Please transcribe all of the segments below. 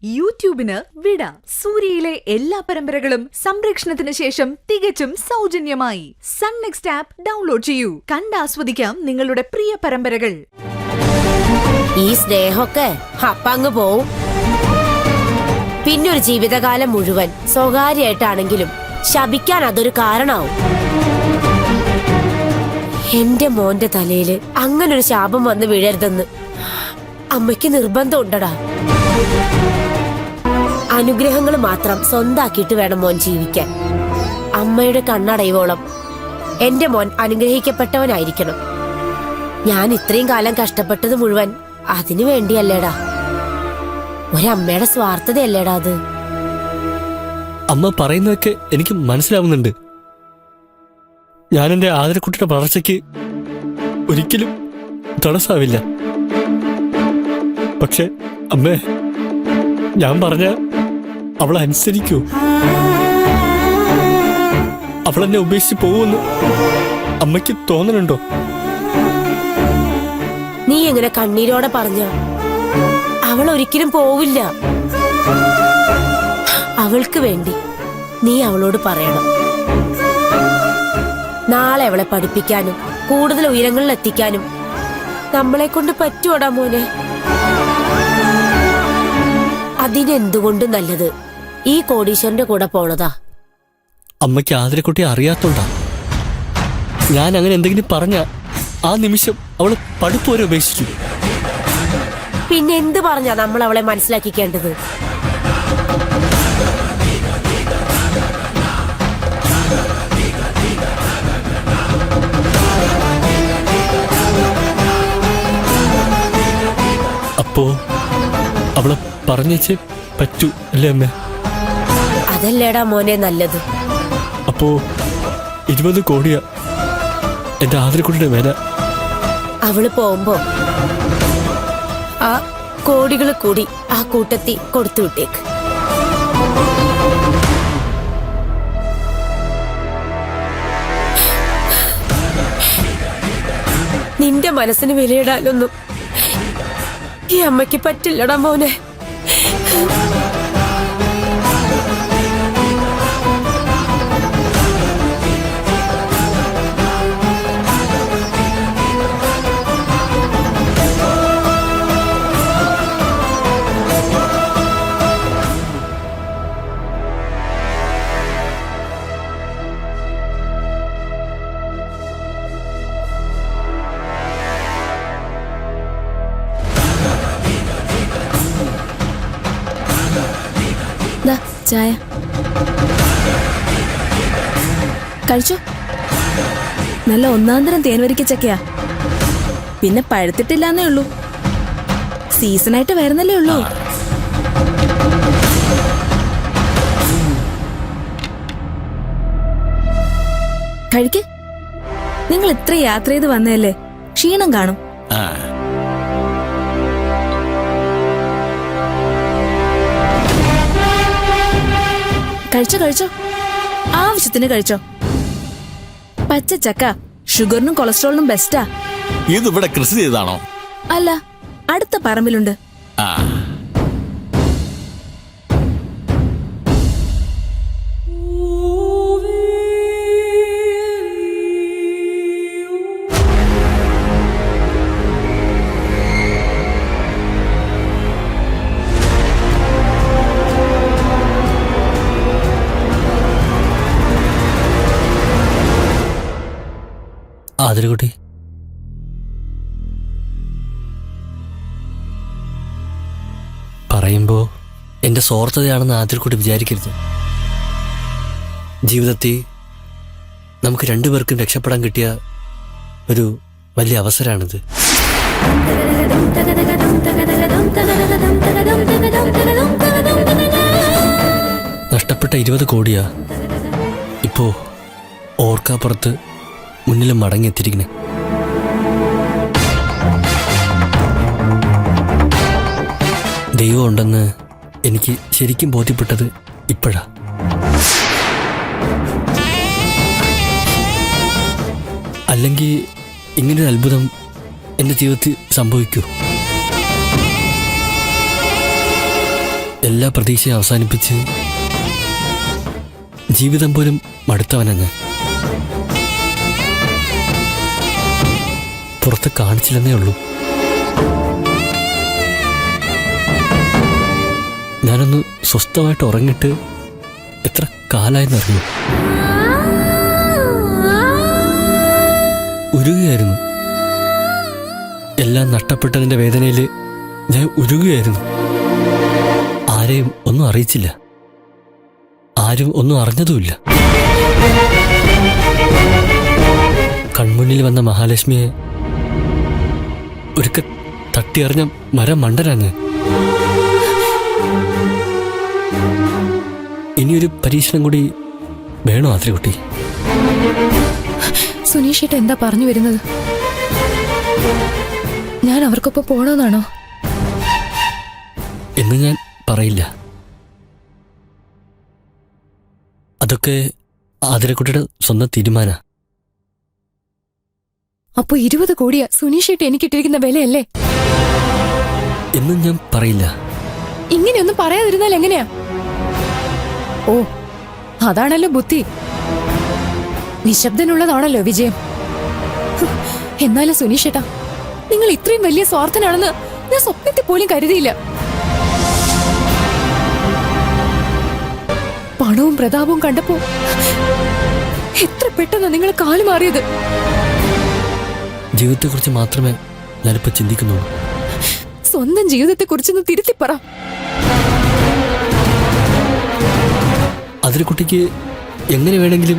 യൂട്യൂബിന് വിട. സൂര്യയിലെ എല്ലാ പരമ്പരകളും സംരക്ഷണത്തിന് ശേഷം തികച്ചും സൗജന്യമായി സൺ നെക്സ്റ്റ് ആപ്പ് ഡൗൺലോഡ് ചെയ്യൂ. കണ്ടാസ്വദിക്കാം നിങ്ങളുടെ പ്രിയ പരമ്പരകൾ. ഈ സ്നേഹമൊക്കെ അപ്പങ്ങ് പോവും. പിന്നൊരു ജീവിതകാലം മുഴുവൻ സ്വകാര്യായിട്ടാണെങ്കിലും ശപിക്കാൻ അതൊരു കാരണാവും. എന്റെ മോന്റെ തലയില് അങ്ങനൊരു ശാപം വന്ന് വീഴരുതെന്ന് അമ്മയ്ക്ക് നിർബന്ധം ഉണ്ടടാ. അനുഗ്രഹങ്ങൾ മാത്രം സ്വന്താക്കിയിട്ട് വേണം മോൻ ജീവിക്കാൻ. അമ്മയുടെ കണ്ണടയുവോളം എന്റെ മോൻ അനുഗ്രഹിക്കപ്പെട്ടവനായിരിക്കണം. ഞാൻ ഇത്രയും കാലം കഷ്ടപ്പെട്ടത് മുഴുവൻ അതിനു വേണ്ടിയല്ലേടാ. ഒരമ്മയുടെ സ്വാർത്ഥതയല്ലേടാ അത്. അമ്മ പറയുന്നതൊക്കെ എനിക്ക് മനസ്സിലാവുന്നുണ്ട്. ഞാൻ എന്റെ ആദരക്കുട്ടിയുടെ വളർച്ചയ്ക്ക് ഒരിക്കലും തടസ്സാവില്ല. പക്ഷെ അമ്മേ, ഞാൻ പറഞ്ഞ അവൾ അനുസരിക്കൂ? അവളെന്നെ ഉപേക്ഷിച്ച് പോവുമെന്ന് അമ്മയ്ക്ക് തോന്നലുണ്ടോ? നീ എങ്ങനെ കണ്ണീരോടെ പറഞ്ഞ അവൾ ഒരിക്കലും പോവില്ല. അവൾക്ക് വേണ്ടി നീ അവളോട് പറയണം. നാളെ അവളെ പഠിപ്പിക്കാനും കൂടുതൽ ഉയരങ്ങളിൽ എത്തിക്കാനും നമ്മളെ കൊണ്ട് പറ്റുവോടാ മോനെ. അതിനെന്തുകൊണ്ടും നല്ലത് ഈ കോടീശ്വരന്റെ കൂടെ പോണതാ. അമ്മയ്ക്ക് ആദരക്കുട്ടിയെ അറിയാത്തോണ്ടാ. ഞാൻ അങ്ങനെ എന്തെങ്കിലും പറഞ്ഞ ആ നിമിഷം അവള് പഠിപ്പ് വരെ ഉപേക്ഷിച്ചു. പിന്നെ എന്ത് പറഞ്ഞാ നമ്മൾ അവളെ മനസ്സിലാക്കിക്കേണ്ടത്? അപ്പോ അവളെ പറഞ്ഞേച്ചേ പറ്റൂ അല്ലേ അമ്മേ? അതല്ലേടാ മോനെ നല്ലത്. അപ്പോ 20 കോടിയാ എന്റെ ആദരക്കുട്ടിയുടെ വില. അവള് പോകുമ്പോ ആ കോടികൾ കൂടി ആ കൂട്ടത്തി കൊടുത്തു വിട്ടേക്ക്. നിന്റെ മനസ്സിന് വിലയിടാനൊന്നും ഈ അമ്മയ്ക്ക് പറ്റില്ലടാ മോനെ. ചായ കഴിച്ചോ. നല്ല ഒന്നാന്തരം തേൻവരിക്ക ചക്കയാ. പിന്നെ പഴുത്തിട്ടില്ലാന്നേ ഉള്ളൂ. സീസണായിട്ട് വരുന്നല്ലേ ഉള്ളൂ. കഴിക്ക്. നിങ്ങൾ ഇത്ര യാത്ര ചെയ്ത് വന്നതല്ലേ, ക്ഷീണം കാണും. കഴിച്ചോ കഴിച്ചോ, ആവശ്യത്തിന് കഴിച്ചോ. പച്ച ചക്ക ഷുഗറിനും കൊളസ്ട്രോളിനും ബെസ്റ്റാ. ഇത് ഇവിടെ കൃഷി ചെയ്താണോ? അല്ല, അടുത്ത പറമ്പിലുണ്ട്. ആദരക്കുട്ടി, പറയുമ്പോ എന്റെ സ്വാർത്ഥതയാണെന്ന് ആദരക്കുട്ടി വിചാരിക്കരുത്. ജീവിതത്തിൽ നമുക്ക് രണ്ടുപേർക്കും രക്ഷപ്പെടാൻ കിട്ടിയ ഒരു വലിയ അവസരമാണിത്. നഷ്ടപ്പെട്ട 20 കോടിയാ ഇപ്പോ ഓർക്കാപ്പുറത്ത് മുന്നിലും മടങ്ങിയെത്തിയിരിക്കണേ. ദൈവം ഉണ്ടെന്ന് എനിക്ക് ശരിക്കും ബോധ്യപ്പെട്ടത് ഇപ്പോഴാ. അല്ലെങ്കിൽ ഇങ്ങനൊരു അത്ഭുതം എൻ്റെ ജീവിതത്തിൽ സംഭവിക്കൂ? എല്ലാ പ്രതീക്ഷയും അവസാനിപ്പിച്ച് ജീവിതം പോലും മടുത്തവനാ ഞാൻ. പുറത്ത് കാണിച്ചില്ലെന്നേ ഉള്ളൂ. ഞാനൊന്ന് സ്വസ്ഥമായിട്ട് ഉറങ്ങിയിട്ട് എത്ര കാലായെന്നറിഞ്ഞു. ഉരുകുകയായിരുന്നു. എല്ലാം നഷ്ടപ്പെട്ടതിന്റെ വേദനയിൽ ഞാൻ ഉരുകുകയായിരുന്നു. ആരെയും ഒന്നും അറിയിച്ചില്ല, ആരും ഒന്നും അറിഞ്ഞതുമില്ല. കൺമുന്നിൽ വന്ന മഹാലക്ഷ്മിയെ ഒരിക്കൽ തട്ടിയറിഞ്ഞ മരം മണ്ടനാണ്. ഇനിയൊരു പരീക്ഷണം കൂടി വേണോ ആതിരക്കുട്ടി? സുനീഷ് ഏട്ടൻ എന്താ പറഞ്ഞു വരുന്നത്? ഞാൻ അവർക്കൊപ്പം പോണോന്നാണോ? എന്ന് ഞാൻ പറയില്ല. അതൊക്കെ ആതിരക്കുട്ടിയുടെ സ്വന്തം തീരുമാന. അപ്പൊ 20 കോടിയാ സുനീഷ് ഏട്ടൻ എനിക്കിട്ടിരിക്കുന്ന വിലയല്ലേ? എന്നും ഞാൻ പറയില്ല. ഇങ്ങനെയൊന്നും പറയാതിരുന്നാൽ എങ്ങനെയാ? ഓ, അതാണല്ലോ ബുദ്ധി. നിശബ്ദനുള്ളതാണല്ലോ വിജയം. എന്നാലും സുനീഷ് ഏട്ടാ, നിങ്ങൾ ഇത്രയും വലിയ സ്വാർത്ഥനാണെന്ന് ഞാൻ സ്വപ്നത്തിൽ പോലും കരുതിയില്ല. പണവും പ്രതാപവും കണ്ടപ്പോ എത്ര പെട്ടെന്ന് നിങ്ങൾ കാലു മാറിയത്. ജീവിതത്തെക്കുറിച്ച് മാത്രമേ ഞാനിപ്പോ ചിന്തിക്കുന്നുള്ളൂ. സ്വന്തം ജീവിതത്തെ കുറിച്ചൊന്ന് തിരുത്തിപ്പറ. ആതിരക്കുട്ടിക്ക് എങ്ങനെ വേണമെങ്കിലും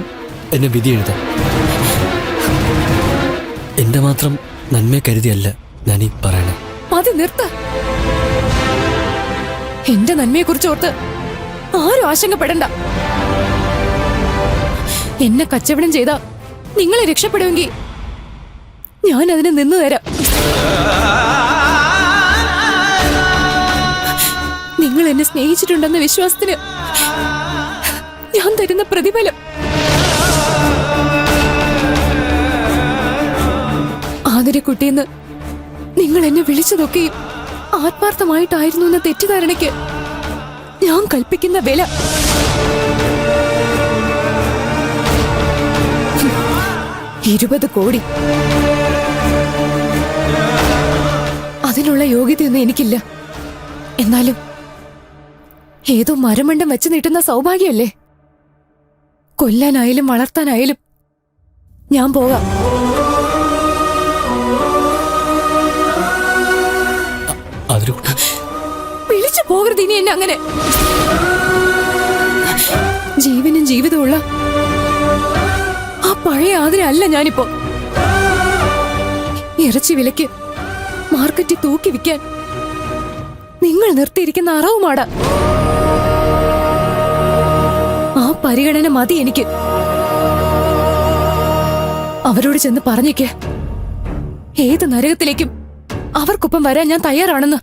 എന്നെ വിധി എഴുതാം. എന്റെ മാത്രം നന്മയെ കരുതിയല്ല ഞാനീ പറയണേ. അത് നിർത്ത. എന്റെ നന്മയെ കുറിച്ച് ഓർത്ത് ആരും ആശങ്കപ്പെടണ്ട. എന്നെ കച്ചവടം ചെയ്താ നിങ്ങളെ രക്ഷപ്പെടുമെങ്കിൽ ഞാൻ അതിന് നിന്നു തരാം. നിങ്ങൾ എന്നെ സ്നേഹിച്ചിട്ടുണ്ടെന്ന വിശ്വാസത്തിന് ഞാൻ തരുന്ന പ്രതിഫലം ആതിരക്കുട്ടിയെന്ന് നിങ്ങൾ എന്നെ വിളിച്ചതൊക്കെയും ആത്മാർത്ഥമായിട്ടായിരുന്നു എന്ന തെറ്റിദ്ധാരണയ്ക്ക് ഞാൻ കൽപ്പിക്കുന്ന വില. $20 കോടി. അതിനുള്ള യോഗ്യതയൊന്നും എനിക്കില്ല. എന്നാലും ഏതോ മരമണ്ടം വെച്ച് നീട്ടുന്ന സൗഭാഗ്യമല്ലേ. കൊല്ലാനായാലും വളർത്താനായാലും ഞാൻ പോകാം. വിളിച്ചു പോകരുത് ഇനി എന്നെ അങ്ങനെ. ജീവനും ജീവിതമുള്ള ആ പഴയ ആതിരല്ല ഞാനിപ്പോ. ഇറച്ചി വിലയ്ക്ക് മാർക്കറ്റിൽ തൂക്കി വിൽക്കാൻ നിങ്ങൾ നിർത്തിയിരിക്കുന്ന അറവുമാട. ആ പരിഗണന മതി എനിക്ക്. അവരോട് ചെന്ന് പറഞ്ഞേക്ക്, ഏത് നരകത്തിലേക്കും അവർക്കൊപ്പം വരാൻ ഞാൻ തയ്യാറാണെന്ന്.